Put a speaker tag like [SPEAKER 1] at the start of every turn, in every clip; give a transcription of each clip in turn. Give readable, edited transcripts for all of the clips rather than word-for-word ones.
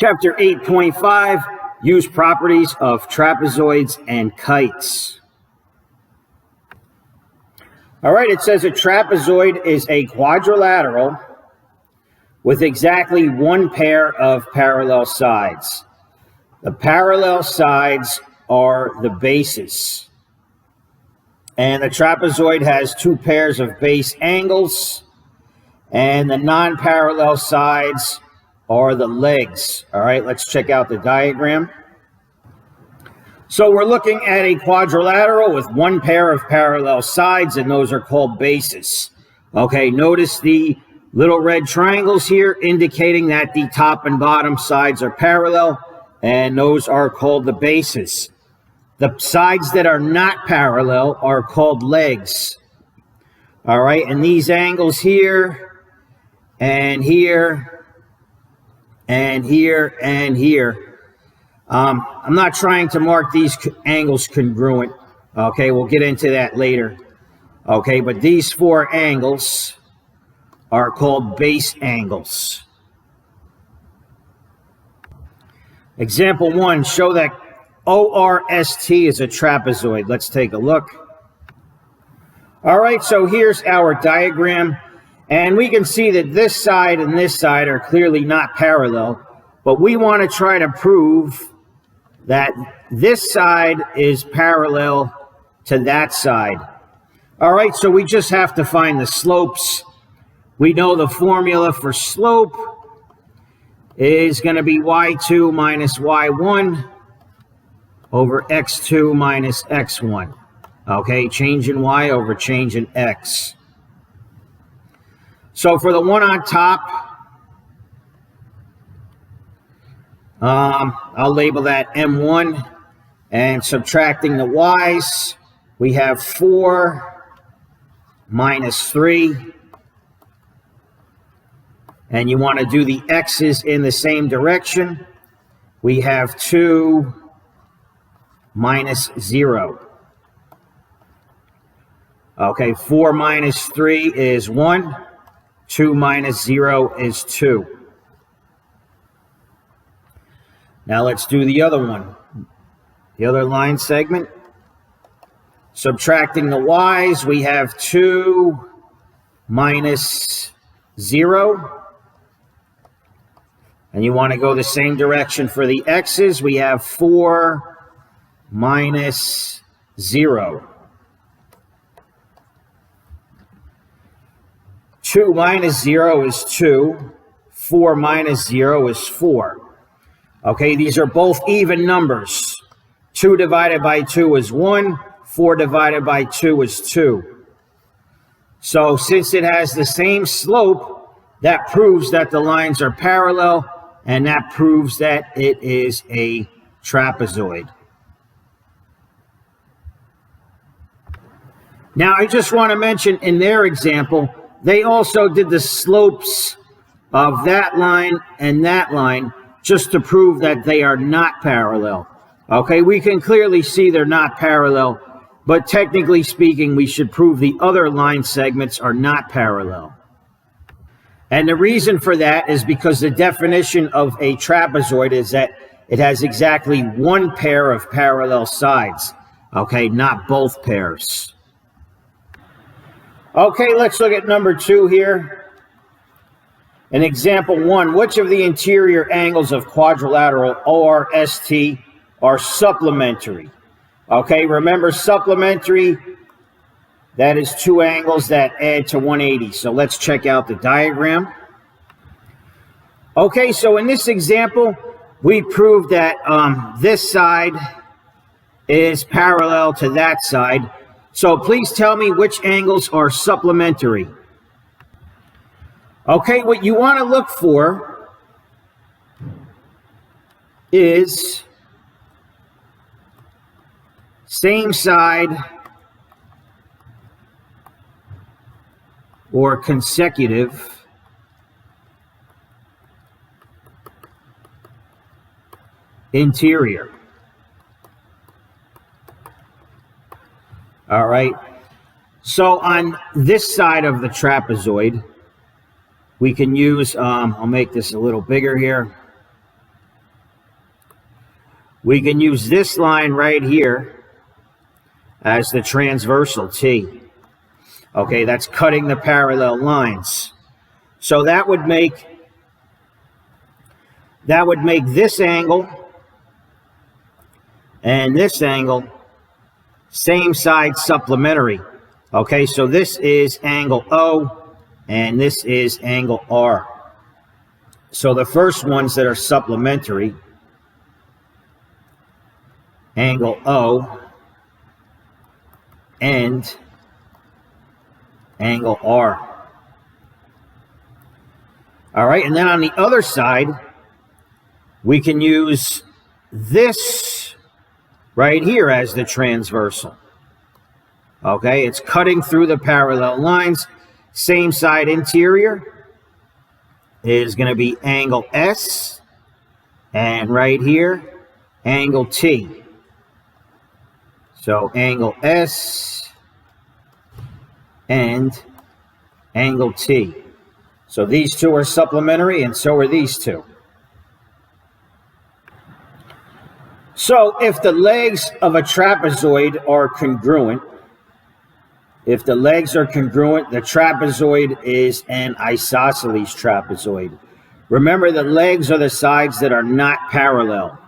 [SPEAKER 1] Chapter 8.5, use properties of trapezoids and kites. All right, it says a trapezoid is a quadrilateral with exactly one pair of parallel sides. The parallel sides are the bases. And the trapezoid has two pairs of base angles, and the non-parallel sides are the legs. All right, let's check out the diagram. So we're looking at a quadrilateral with one pair of parallel sides, and those are called bases. Okay, notice the little red triangles here indicating that the top and bottom sides are parallel, and those are called the bases. The sides that are not parallel are called legs. All right, and these angles here, and here, and here, and here. I'm not trying to mark these angles congruent. Okay, we'll get into that later. Okay, but these four angles are called base angles. Example 1, show that ORST is a trapezoid. Let's take a look. All right, so here's our diagram, and we can see that this side and this side are clearly not parallel, but we want to try to prove that this side is parallel to that side. All right, so we just have to find the slopes. We know the formula for slope is going to be y2 minus y1 over x2 minus x1. Okay, change in y over change in x. So for the one on top, I'll label that M1, and subtracting the y's, we have 4 minus 3, and you want to do the x's in the same direction. We have 2 minus 0. Okay, 4 minus 3 is 1, 2 minus 0 is 2. Now let's do the other one, the other line segment. Subtracting the y's, we have 2 minus 0. And you want to go the same direction for the x's. We have 4 minus 0. 2 minus 0 is 2. 4 minus 0 is 4. Okay, these are both even numbers. 2 divided by 2 is 1. 4 divided by 2 is 2. So since it has the same slope, that proves that the lines are parallel, and that proves that it is a trapezoid. Now, I just want to mention in their example, they also did the slopes of that line and that line, just to prove that they are not parallel. Okay, we can clearly see they're not parallel, but technically speaking, we should prove the other line segments are not parallel. And the reason for that is because the definition of a trapezoid is that it has exactly one pair of parallel sides. Okay, not both pairs. Okay, let's look at number 2 here. In example 1, which of the interior angles of quadrilateral ORST are supplementary? Okay, remember supplementary, that is 2 angles that add to 180. So let's check out the diagram. Okay, so in this example, we proved that this side is parallel to that side. So please tell me which angles are supplementary. Okay, what you want to look for is same side or consecutive interior. All right, so on this side of the trapezoid, we can use, I'll make this a little bigger here. we can use this line right here as the transversal T. Okay, that's cutting the parallel lines. So that would make this angle and this angle same side supplementary. Okay, so this is angle O and this is angle R. So the first ones that are supplementary, angle O and angle R. All right, and then on the other side, we can use this right here as the transversal. Okay, it's cutting through the parallel lines. Same side interior is going to be angle S, and right here, angle T. So angle S and angle T. So these two are supplementary, and so are these two. So if the legs of a trapezoid are congruent, the trapezoid is an isosceles trapezoid. Remember, the legs are the sides that are not parallel.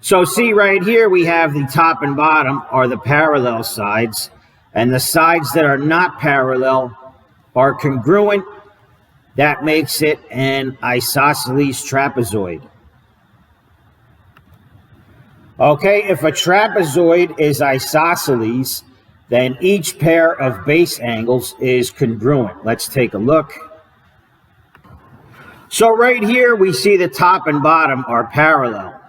[SPEAKER 1] So see right here, we have the top and bottom are the parallel sides, and the sides that are not parallel are congruent. That makes it an isosceles trapezoid. Okay, if a trapezoid is isosceles, then each pair of base angles is congruent. Let's take a look. So right here, we see the top and bottom are parallel.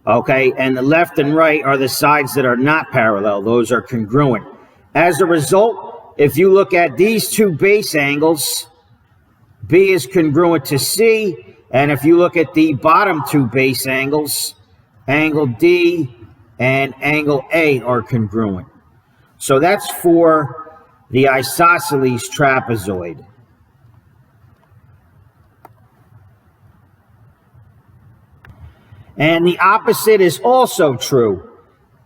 [SPEAKER 1] Okay, and the left and right are the sides that are not parallel. Those are congruent. As a result, if you look at these two base angles, B is congruent to C, and if you look at the bottom two base angles, angle D and angle A are congruent. So that's for the isosceles trapezoid. And the opposite is also true.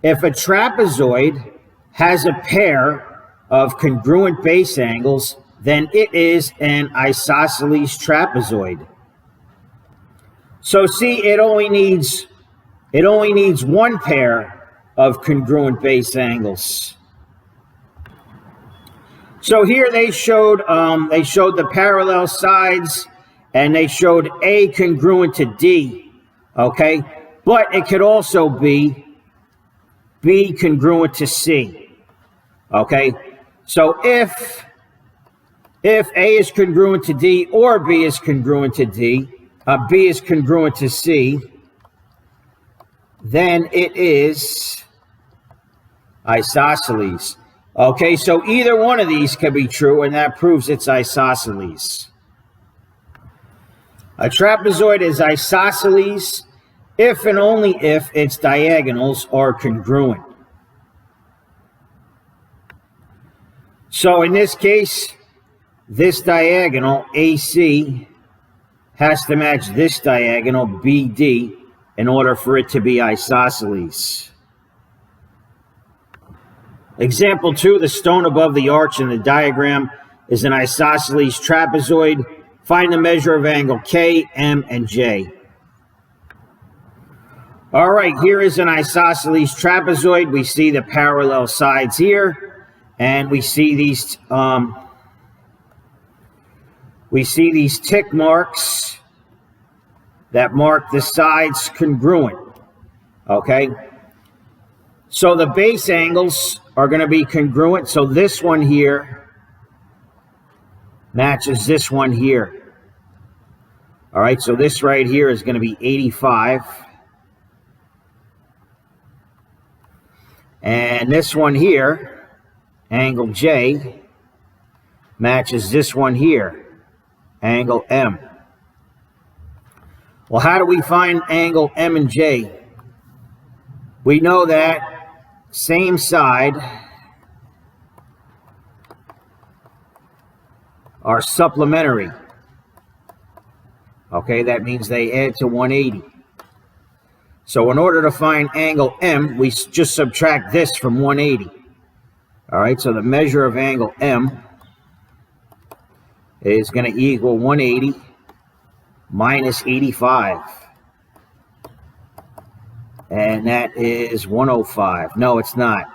[SPEAKER 1] If a trapezoid has a pair of congruent base angles, then it is an isosceles trapezoid. So see, it only needs one pair of congruent base angles. So here they showed the parallel sides, and they showed A congruent to D. Okay, but it could also be B congruent to C. Okay, so if A is congruent to D or B is congruent to B is congruent to C, then it is isosceles. Okay, so either one of these can be true, and that proves it's isosceles. A trapezoid is isosceles if and only if its diagonals are congruent. So in this case, this diagonal AC has to match this diagonal BD in order for it to be isosceles. Example 2, the stone above the arch in the diagram is an isosceles trapezoid. Find the measure of angle K, M, and J. All right, here is an isosceles trapezoid. We see the parallel sides here, and we see these tick marks that mark the sides congruent. Okay, so the base angles are going to be congruent. So this one here matches this one here. All right, so this right here is going to be 85. And this one here, angle J, matches this one here, angle M. Well, how do we find angle M and J? We know that same side are supplementary. Okay, that means they add to 180. So in order to find angle M, we just subtract this from 180. All right, so the measure of angle M is going to equal 180 minus 85. And that is 105. No, it's not.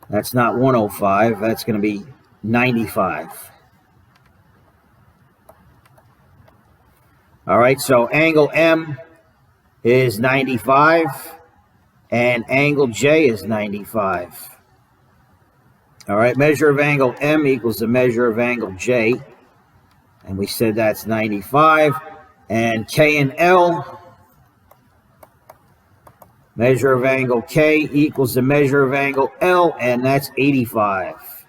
[SPEAKER 1] That's not 105. That's going to be 95. All right, so angle M is 95, and angle J is 95. All right, measure of angle M equals the measure of angle J, and we said that's 95. And K and L, measure of angle K equals the measure of angle L, and that's 85.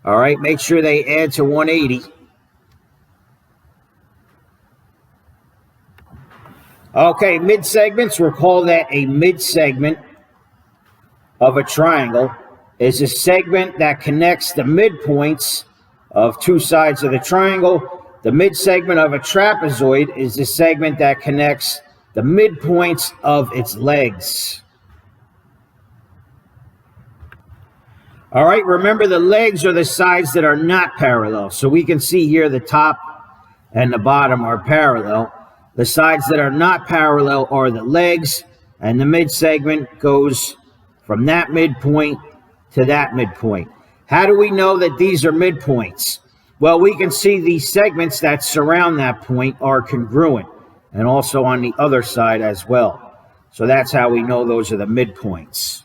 [SPEAKER 1] All right, make sure they add to 180. Okay, mid-segments, recall that a mid-segment of a triangle is a segment that connects the midpoints of two sides of the triangle. The mid-segment of a trapezoid is the segment that connects the midpoints of its legs. All right, remember the legs are the sides that are not parallel. So we can see here the top and the bottom are parallel. The sides that are not parallel are the legs, and the mid-segment goes from that midpoint to that midpoint. How do we know that these are midpoints? Well, we can see these segments that surround that point are congruent, and also on the other side as well. So that's how we know those are the midpoints.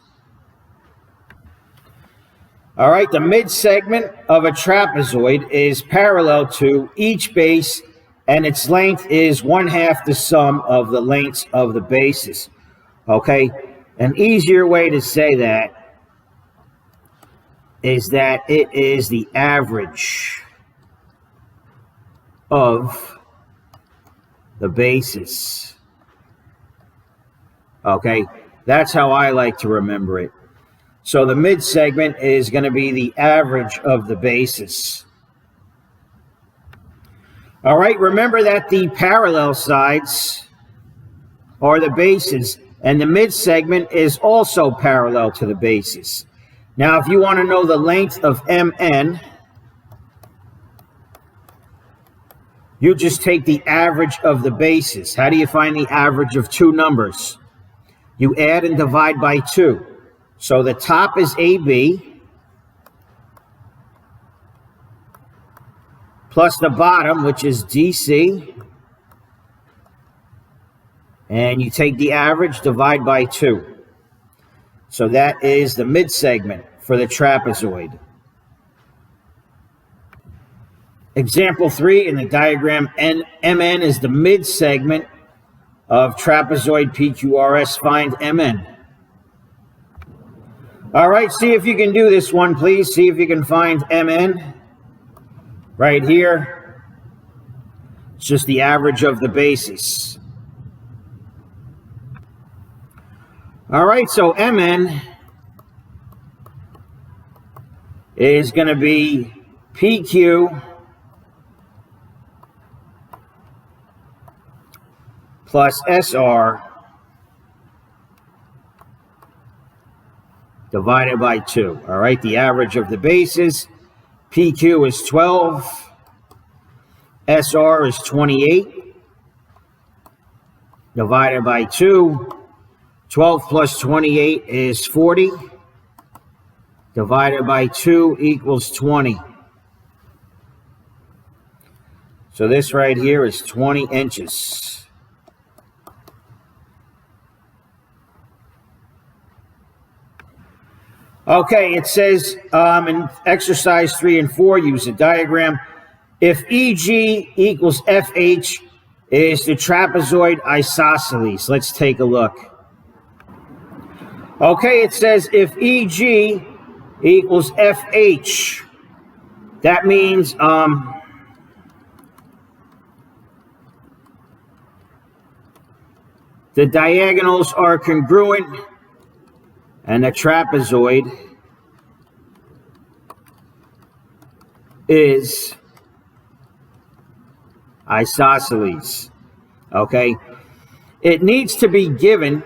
[SPEAKER 1] All right, the mid-segment of a trapezoid is parallel to each base, and its length is 1/2 the sum of the lengths of the bases. Okay, an easier way to say that is that it is the average of the bases. Okay, that's how I like to remember it. So the mid-segment is going to be the average of the bases. All right, remember that the parallel sides are the bases, and the mid-segment is also parallel to the bases. Now, if you want to know the length of MN, you just take the average of the bases. How do you find the average of two numbers? You add and divide by 2. So the top is AB, plus the bottom, which is DC, and you take the average, divide by 2. So that is the mid-segment for the trapezoid. Example 3 in the diagram, MN is the mid-segment of trapezoid PQRS. Find MN. All right, see if you can do this one, please. See if you can find MN. Right here, it's just the average of the bases. All right, so MN is going to be PQ plus SR divided by 2. All right, the average of the bases. PQ is 12, SR is 28, divided by 2. 12 plus 28 is 40, divided by 2 equals 20. So this right here is 20 inches. Okay, it says in exercise 3 and 4, use a diagram. If EG equals FH is the trapezoid isosceles. Let's take a look. Okay, it says if EG equals FH, that means the diagonals are congruent and the trapezoid is isosceles. Okay? It needs to be given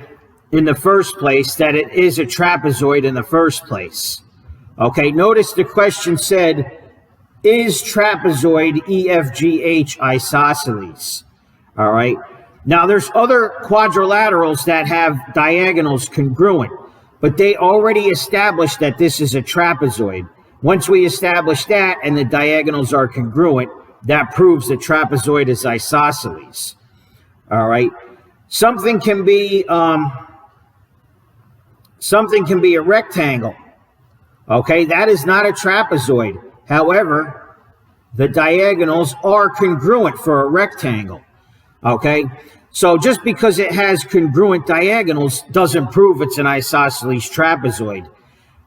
[SPEAKER 1] in the first place that it is a trapezoid in the first place. Okay, notice the question said, is trapezoid EFGH isosceles? All right. Now, there's other quadrilaterals that have diagonals congruent, but they already established that this is a trapezoid. Once we establish that and the diagonals are congruent, that proves the trapezoid is isosceles. All right. Something can be a rectangle. Okay, that is not a trapezoid. However, the diagonals are congruent for a rectangle. Okay, so just because it has congruent diagonals doesn't prove it's an isosceles trapezoid.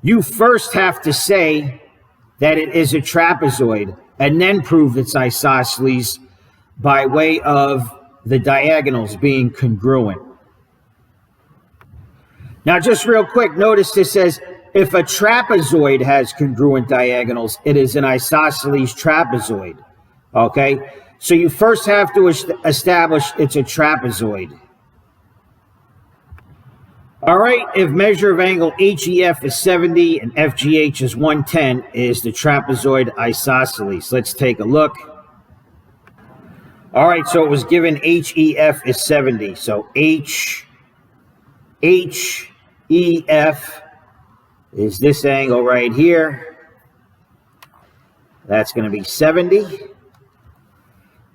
[SPEAKER 1] You first have to say that it is a trapezoid and then prove it's isosceles by way of the diagonals being congruent. Now, just real quick, notice this says, if a trapezoid has congruent diagonals, it is an isosceles trapezoid. Okay? So you first have to establish it's a trapezoid. All right, if measure of angle HEF is 70 and FGH is 110, is the trapezoid isosceles. Let's take a look. All right, so it was given HEF is 70. So HEF is this angle right here. That's going to be 70.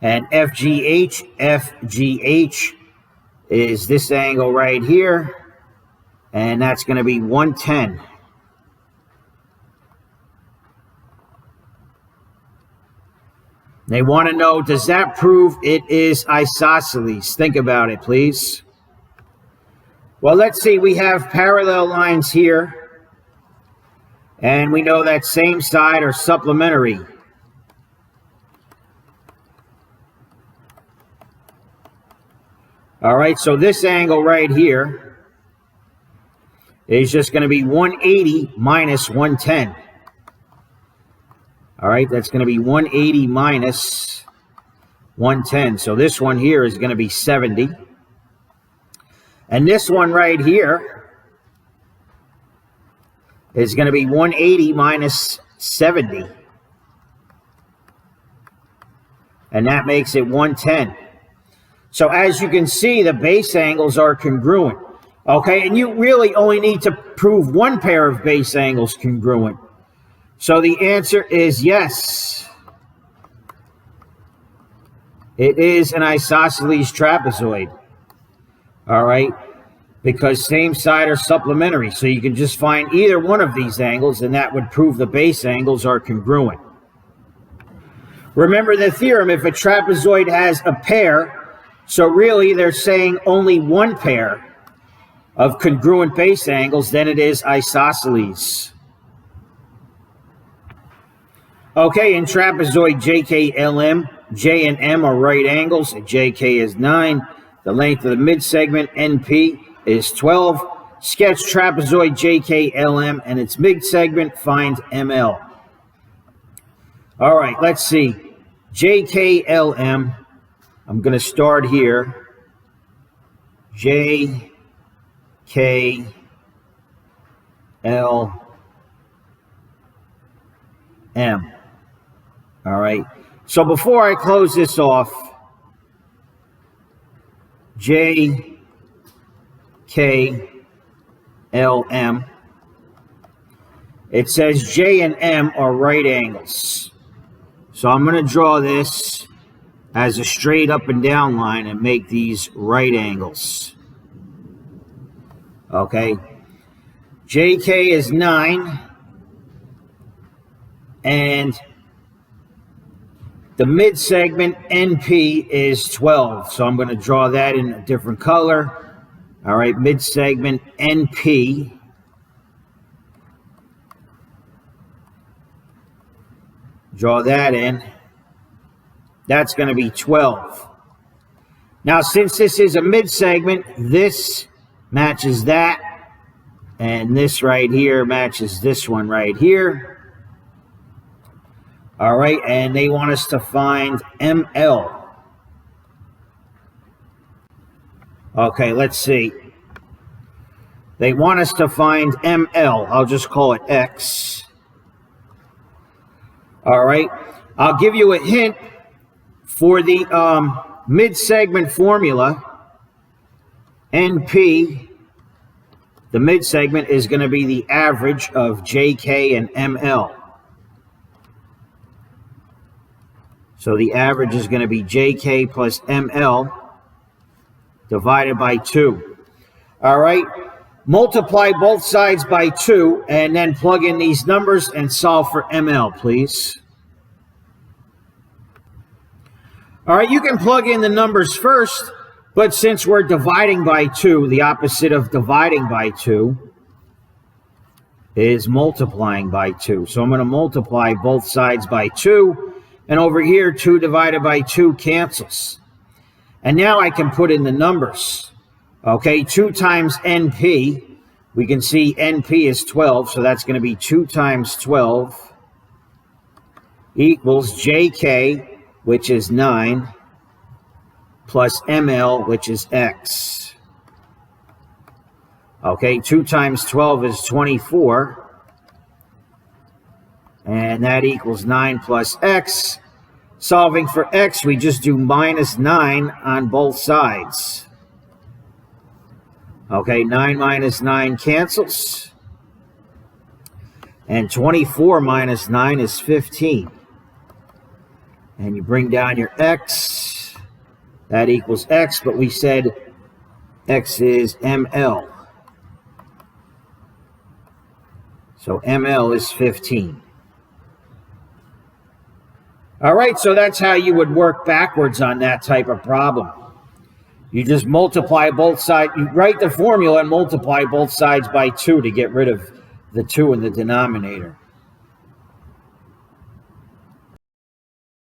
[SPEAKER 1] And FGH is this angle right here. And that's going to be 110. They want to know, does that prove it is isosceles? Think about it, please. Well, let's see. We have parallel lines here. And we know that same side are supplementary. All right, so this angle right here is just going to be 180 minus 110. All right, that's going to be 180 minus 110. So this one here is going to be 70. And this one right here is going to be 180 minus 70. And that makes it 110. So as you can see, the base angles are congruent. Okay, and you really only need to prove one pair of base angles congruent. So the answer is yes. It is an isosceles trapezoid. All right. Because same side are supplementary. So you can just find either one of these angles and that would prove the base angles are congruent. Remember the theorem, if a trapezoid has a pair, so really they're saying only one pair of congruent base angles, then it is isosceles. Okay, in trapezoid JKLM, J and M are right angles, and JK is 9. The length of the midsegment, NP, is 12. Sketch trapezoid JKLM and its midsegment, find ML. All right, let's see. JKLM, I'm going to start here. JKLM. All right. So before I close this off, JKLM, it says J and M are right angles. So I'm going to draw this as a straight up and down line and make these right angles. Okay. JK is 9. And the mid-segment NP is 12. So I'm going to draw that in a different color. All right, mid-segment NP. Draw that in. That's going to be 12. Now, since this is a mid-segment, this matches that. And this right here matches this one right here. All right, and they want us to find ML. Okay, let's see. They want us to find ML. I'll just call it X. All right. I'll give you a hint for the mid-segment formula. NP, the mid-segment, is going to be the average of JK and ML. So the average is going to be JK plus ML divided by 2. All right. Multiply both sides by 2 and then plug in these numbers and solve for ML, please. All right, you can plug in the numbers first, but since we're dividing by 2, the opposite of dividing by 2 is multiplying by 2. So I'm going to multiply both sides by 2, and over here 2 divided by 2 cancels. And now I can put in the numbers. Okay, 2 times NP, we can see NP is 12, so that's going to be 2 times 12 equals JK, which is 9, plus ML, which is X. Okay, 2 times 12 is 24, and that equals 9 plus X. Solving for X, we just do minus 9 on both sides. Okay, 9 minus 9 cancels. And 24 minus 9 is 15. And you bring down your X. That equals X, but we said X is ML. So ML is 15. All right, so that's how you would work backwards on that type of problem. You just multiply both sides. You write the formula and multiply both sides by 2 to get rid of the 2 in the denominator.